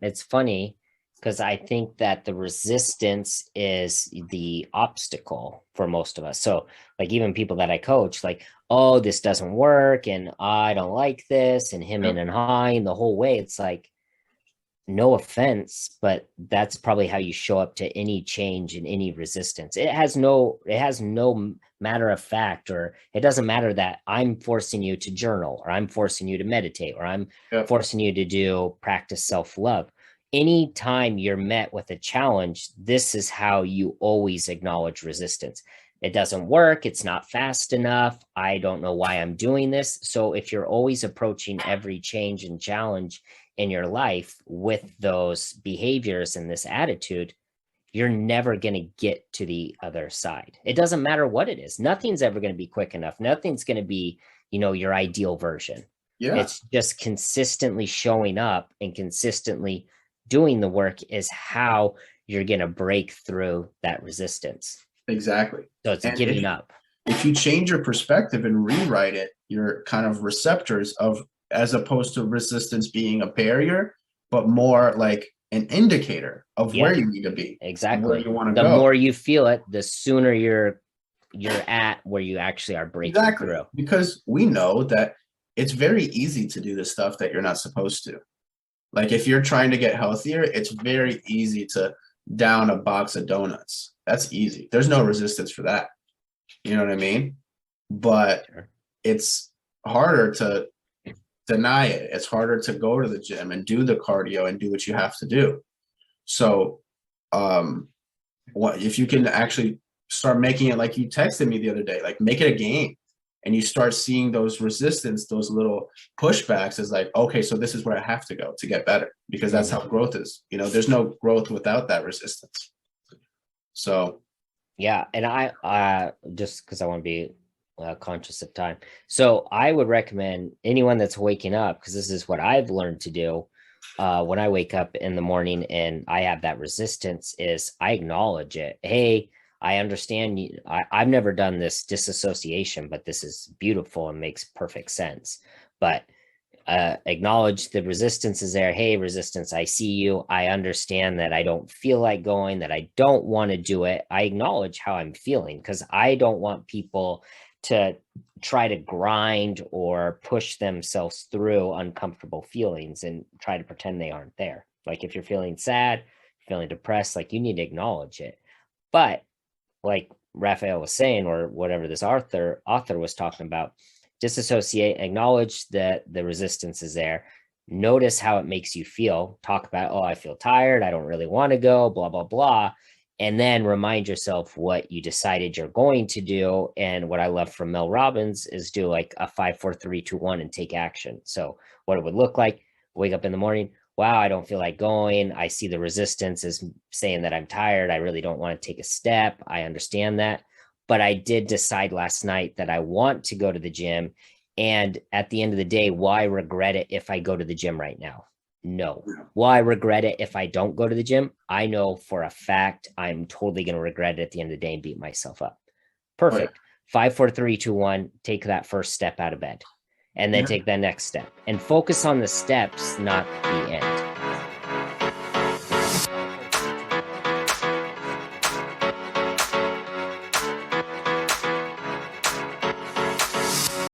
It's funny because I think that the resistance is the obstacle for most of us. So, like, even people that I coach, like, oh, this doesn't work, and I don't like this, and him in Yep. and high, and the whole way, it's like, no offense, but that's probably how you show up to any change and any resistance. It has no matter of fact, or it doesn't matter that I'm forcing you to journal, or I'm forcing you to meditate, or I'm Yep. forcing you to do practice self-love. Anytime you're met with a challenge, this is how you always acknowledge resistance. It doesn't work. It's not fast enough. I don't know why I'm doing this. So if you're always approaching every change and challenge in your life with those behaviors and this attitude, you're never going to get to the other side. It doesn't matter what it is. Nothing's ever going to be quick enough. Nothing's going to be, your ideal version. Yeah, It's just consistently showing up and consistently doing the work is how you're going to break through that resistance. exactly. So it's And giving up. if you change your perspective and rewrite it, your kind of receptors of, as opposed to resistance being a barrier, but more like an indicator of where Yep, you need to be and where exactly. you want to The go. more you feel it, the sooner you're at where you actually are breaking Exactly. through. Because we know that it's very easy to do the stuff that you're not supposed to. Like if you're trying to get healthier, it's very easy to down a box of donuts. That's easy. There's no resistance for that. You know what I mean? But Sure. it's harder to deny it. It's harder to go to the gym and do the cardio and do what you have to do. So, um, what if you can actually start making it like you texted me the other day, like make it a game, and you start seeing those resistance, those little pushbacks as like, okay, so this is where I have to go to get better because that's how Mhm. growth is. There's no growth without that resistance. So, Yeah, and I just because I want to be conscious of time. So I would recommend anyone that's waking up, because this is what I've learned to do when I wake up in the morning and I have that resistance, is I acknowledge it. Hey, I understand you. I've never done this disassociation, but this is beautiful and makes perfect sense. But acknowledge the resistance is there. Hey, resistance, I see you. I understand that I don't feel like going, that I don't want to do it. I acknowledge how I'm feeling because I don't want people to try to grind or push themselves through uncomfortable feelings and try to pretend they aren't there. Like if you're feeling sad, feeling depressed, like you need to acknowledge it. But like Raphael was saying, or whatever this author was talking about, disassociate, acknowledge that the resistance is there, notice how it makes you feel, talk about, oh, I feel tired, I don't really want to go, blah, blah, blah. And then remind yourself what you decided you're going to do. And what I love from Mel Robbins is do like a 5, 4, 3, 2, 1 and take action. So what it would look like, wake up in the morning, wow, I don't feel like going. I see the resistance is saying that I'm tired. I really don't want to take a step. I understand that. But I did decide last night that I want to go to the gym. And at the end of the day, why regret it if I go to the gym right now? No. Will I regret it if I don't go to the gym? I know for a fact I'm totally going to regret it at the end of the day and beat myself up. oh yeah, Perfect. 5, 4, 3, 2, 1, take that first step out of bed and then yeah. take that next step and focus on the steps, not the end.